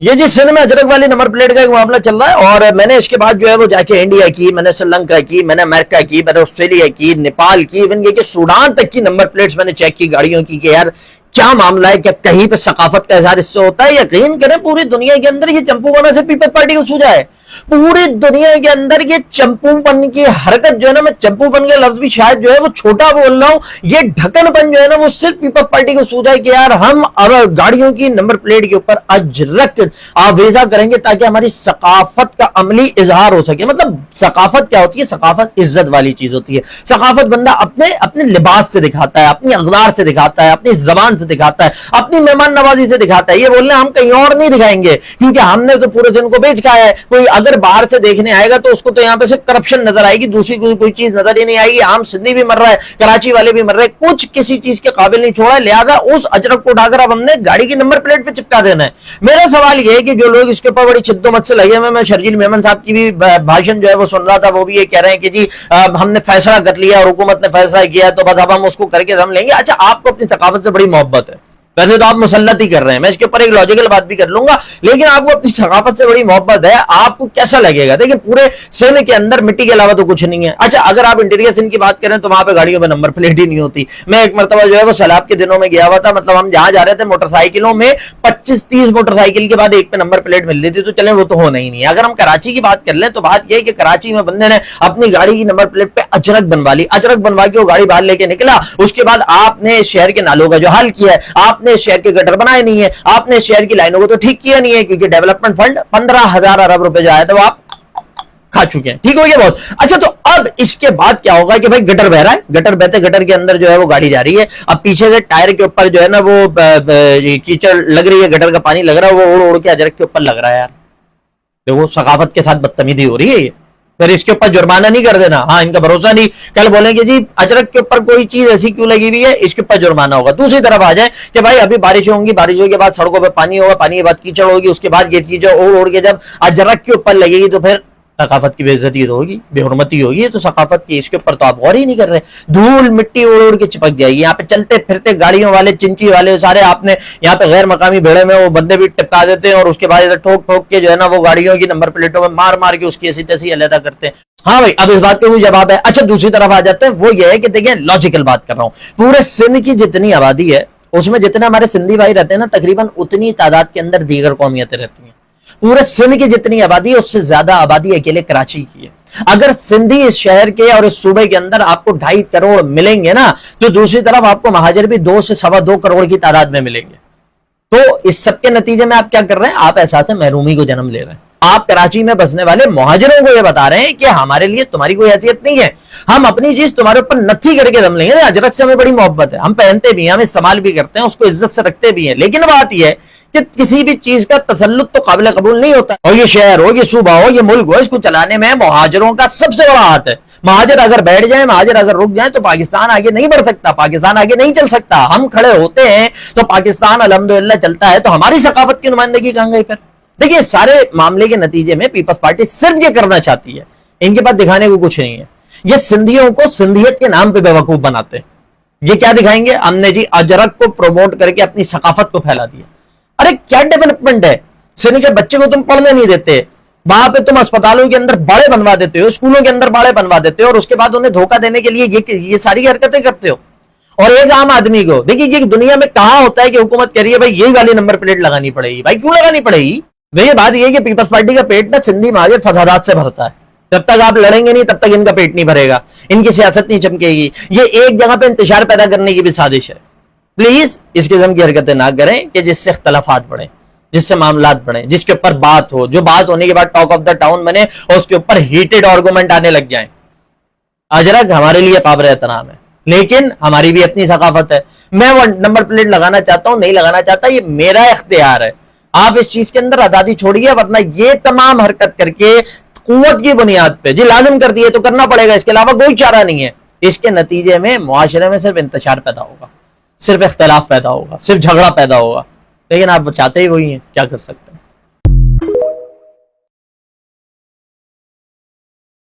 یہ جی سندھ میں اجرک والی نمبر پلیٹ کا ایک معاملہ چل رہا ہے، اور میں نے اس کے بعد جو ہے وہ جا کے انڈیا کی، میں نے سری لنکا کی، میں نے امریکہ کی، میں نے آسٹریلیا کی، نیپال کی، ایون یہ کہ سوڈان تک کی نمبر پلیٹس میں نے چیک کی گاڑیوں کی کہ یار کیا معاملہ ہے، کیا کہیں پہ ثقافت کا اظہار اس سے ہوتا ہے؟ یقین کریں پوری دنیا کے اندر یہ چمپو پن سے پیپلز پارٹی کو سوجا ہے، پوری دنیا کے اندر یہ چمپو پن کی حرکت جو ہے نا، میں چمپو پن کا لفظ بھی شاید جو ہے وہ چھوٹا بول رہا ہوں، یہ ڈھکن پن جو ہے نا وہ صرف پیپلز پارٹی کو سوجا ہے کہ یار ہم گاڑیوں کی نمبر پلیٹ کے اوپر اجرک آویزہ کریں گے تاکہ ہماری ثقافت کا عملی اظہار ہو سکے۔ مطلب ثقافت کیا ہوتی ہے؟ ثقافت عزت والی چیز ہوتی ہے۔ ثقافت بندہ اپنے لباس سے دکھاتا ہے، اپنی اقدار سے دکھاتا ہے، اپنی زبان سے دکھاتا ہے، اپنی مہمان نوازی سے دکھاتا ہے۔ یہ بولنے ہم کہیں اور نہیں دکھائیں گے کیونکہ ہم نے تو پورے دن کو بیچ کھایا ہے۔ کوئی اگر باہر سے دیکھنے آئے گا تو اس کو تو یہاں پہ صرف کرپشن نظر آئے گی، دوسری کوئی چیز نظر ہی نہیں آئے گی۔ عام سندھی بھی مر رہا ہے، کراچی والے بھی مر رہے ہیں، کچھ کسی چیز کے قابل نہیں چھوڑا، لہذا اس اجرک کو اٹھا کر اب ہم نے گاڑی کی نمبر پلیٹ پہ چپکا دینا ہے۔ میرا سوال یہ ہے کہ جو لوگ اس کے اوپر بڑی چدو مت سے لگے ہوئے، میں شرجیل میمن صاحب کی بھی بھاشن جو ہے وہ سن رہا تھا، وہ بھی یہ کہہ رہے ہیں کہ جی ہم نے فیصلہ کر لیا اور حکومت نے فیصلہ کیا تو بس اب ہم اس کو کر کے ہم لیں گے۔ اچھا آپ کو اپنی ثقافت سے بڑی محبت ہے، ویسے تو آپ مسلط ہی کر رہے ہیں، میں اس کے اوپر ایک لاجیکل بات بھی کر لوں گا، لیکن آپ کو اپنی ثقافت سے بڑی محبت ہے، آپ کو کیسا لگے گا؟ دیکھیں پورے سندھ کے اندر مٹی کے علاوہ تو کچھ نہیں ہے۔ اچھا اگر آپ انٹیریئر سندھ کی بات کریں تو وہاں پہ گاڑیوں پہ نمبر پلیٹ ہی نہیں ہوتی۔ میں ایک مرتبہ جو ہے وہ سیلاب کے دنوں میں گیا ہوا تھا، مطلب ہم جہاں جا رہے تھے موٹر سائیکلوں میں 25-30 موٹر سائیکل کے بعد ایک پہ نمبر پلیٹ ملتی تھی، تو چلیں وہ تو ہونا ہی نہیں ہے۔ اگر ہم کراچی کی بات کر لیں تو بات یہ ہے کہ کراچی میں بندے نے اپنی گاڑی کی نمبر پلیٹ پہ اجرک بنوا لی، اجرک بنوا کے وہ گاڑی باہر لے کے نکلا۔ اس کے بعد آپ نے شہر کے نالوں کا جو حل کیا ہے، آپ نے شہر کے گٹر نہیں ہے، آپ نے شہر کی لائنوں کو تو ٹھیک کیا نہیں ہے، کیونکہ ڈیولپمنٹ فنڈ 15,000 ارب روپے جو آیا تھا وہ آپ کھا چکے ہیں۔ ٹھیک ہو گیا بہت اچھا۔ تو اب اس کے بعد کیا ہوگا کہ بھائی گٹر بہ رہا ہے، گٹر بہتے گٹر کے اندر جو ہے وہ گاڑی جا رہی ہے، اب پیچھے سے ٹائر کے اوپر جو ہے نا وہ کیچڑ لگ رہی ہے، گٹر کا پانی لگ رہا ہے، وہ اڑ اڑ کے اجرک کے اوپر لگ رہا ہے۔ یار دیکھو ثقافت کے ساتھ بدتمیزی ہو رہی ہے یہ، پھر اس کے اوپر جرمانہ نہیں کر دینا، ہاں ان کا بھروسہ نہیں، کل بولیں کہ جی اجرک کے اوپر کوئی چیز ایسی کیوں لگی ہوئی ہے، اس کے اوپر جرمانہ ہوگا۔ دوسری طرف آ جائیں کہ بھائی ابھی بارشیں ہوں گی، بارشوں کے بعد سڑکوں پہ پانی ہوگا، پانی کے بعد کیچڑ ہوگی، اس کے بعد یہ کیچڑ اوڑ اوڑ کے جب اجرک کے اوپر لگے گی تو پھر ثقافت کی بے عزتی ہوگی، بے حرمتی ہوگی۔ تو ثقافت کی اس کے اوپر تو آپ غور ہی نہیں کر رہے، دھول مٹی اڑ اڑ کے چپک جائے گی۔ یہاں پہ چلتے پھرتے گاڑیوں والے، چنچی والے سارے آپ نے یہاں پہ غیر مقامی بھیڑے میں وہ بندے بھی ٹپکا دیتے ہیں، اور اس کے بعد ٹھوک ٹھوک کے جو ہے نا وہ گاڑیوں کی نمبر پلیٹوں میں مار مار کے اس کی ایسی تیسی علیحدہ کرتے ہیں۔ ہاں بھائی اب اس بات کا کوئی جواب ہے؟ اچھا دوسری طرف آ جاتے ہیں، وہ یہ ہے کہ دیکھیں لاجیکل بات کر رہا ہوں، پورے سندھ کی جتنی آبادی ہے اس میں جتنے ہمارے سندھی بھائی رہتے ہیں نا، تقریباً اتنی تعداد کے اندر دیگر قومیتیں رہتی ہیں۔ پورے سندھ کی جتنی آبادی ہے اس سے زیادہ آبادی اکیلے کراچی کی ہے۔ اگر سندھی اس شہر کے اور اس صوبے کے اندر آپ کو 2.5 کروڑ ملیں گے نا، تو دوسری طرف آپ کو مہاجر بھی 2 سے 2.25 کروڑ کی تعداد میں ملیں گے۔ تو اس سب کے نتیجے میں آپ کیا کر رہے ہیں؟ آپ احساس محرومی کو جنم لے رہے ہیں۔ آپ کراچی میں بسنے والے مہاجروں کو یہ بتا رہے ہیں کہ ہمارے لیے تمہاری کوئی حیثیت نہیں ہے، ہم اپنی چیز تمہارے اوپر نتھی کر کے دم لیں گے۔ اجرک سے ہمیں بڑی محبت ہے، ہم پہنتے بھی ہیں، ہم استعمال بھی کرتے ہیں، اس کو عزت سے رکھتے بھی ہیں، لیکن بات یہ ہے کہ کسی بھی چیز کا تسلط تو قابل قبول نہیں ہوتا، اور یہ شہر ہو، یہ صوبہ ہو، یہ ملک ہو، اس کو چلانے میں مہاجروں کا سب سے بڑا ہاتھ ہے۔ مہاجر اگر بیٹھ جائیں، مہاجر اگر رک جائیں تو پاکستان آگے نہیں بڑھ سکتا، پاکستان آگے نہیں چل سکتا۔ ہم کھڑے ہوتے ہیں تو پاکستان الحمدللہ چلتا ہے، تو ہماری ثقافت کی نمائندگی کہاں گئی پھر؟ دیکھیے سارے معاملے کے نتیجے میں پیپلز پارٹی صرف یہ کرنا چاہتی ہے، ان کے پاس دکھانے کو کچھ نہیں ہے۔ یہ سندھیوں کو سندھیت کے نام پہ بیوقوف بناتے ہیں۔ یہ کیا دکھائیں گے؟ ہم نے جی اجرک کو پروموٹ کر کے اپنی ثقافت کو پھیلا دیا۔ ارے کیا ڈیولپمنٹ ہے؟ سندھ کے بچے کو تم پڑھنے نہیں دیتے، وہاں پہ تم اسپتالوں کے اندر باڑے بنوا دیتے ہو، اسکولوں کے اندر باڑے بنوا دیتے ہو، اور اس کے بعد انہیں دھوکہ دینے کے لیے یہ ساری حرکتیں کرتے ہو۔ اور ایک عام آدمی کو دیکھیے، یہ دنیا میں کہاں ہوتا ہے کہ حکومت کہہ رہی ہے بھائی یہ والی نمبر پلیٹ لگانی پڑے گی؟ بھائی کیوں لگانی پڑے گی؟ یہ بات یہ ہے کہ پیپلز پارٹی کا پیٹ نا سندھی مہاجر فسادات سے بھرتا ہے، جب تک آپ لڑیں گے نہیں تب تک ان کا پیٹ نہیں بھرے گا، ان کی سیاست نہیں چمکے گی۔ یہ ایک جگہ پہ انتشار پیدا کرنے کی بھی سازش ہے۔ پلیز اس قسم کی حرکتیں نہ کریں کہ جس سے اختلافات بڑھیں، جس سے معاملات بڑھیں، جس کے اوپر بات ہو، جو بات ہونے کے بعد ٹاک آف دا ٹاؤن بنے اور اس کے اوپر ہیٹڈ آرگومنٹ آنے لگ جائیں۔ اجرک ہمارے لیے قابل احترام ہے، لیکن ہماری بھی اپنی ثقافت ہے۔ میں وہ نمبر پلیٹ لگانا چاہتا ہوں، نہیں لگانا چاہتا، یہ میرا اختیار ہے۔ آپ اس چیز کے اندر آزادی چھوڑیے، ورنہ یہ تمام حرکت کر کے قوت کی بنیاد پہ جی لازم کر دیے تو کرنا پڑے گا، اس کے علاوہ کوئی چارہ نہیں ہے۔ اس کے نتیجے میں معاشرے میں صرف انتشار پیدا ہوگا، صرف اختلاف پیدا ہوگا، صرف جھگڑا پیدا ہوگا، لیکن آپ چاہتے ہی وہی ہیں، کیا کر سکتے ہیں۔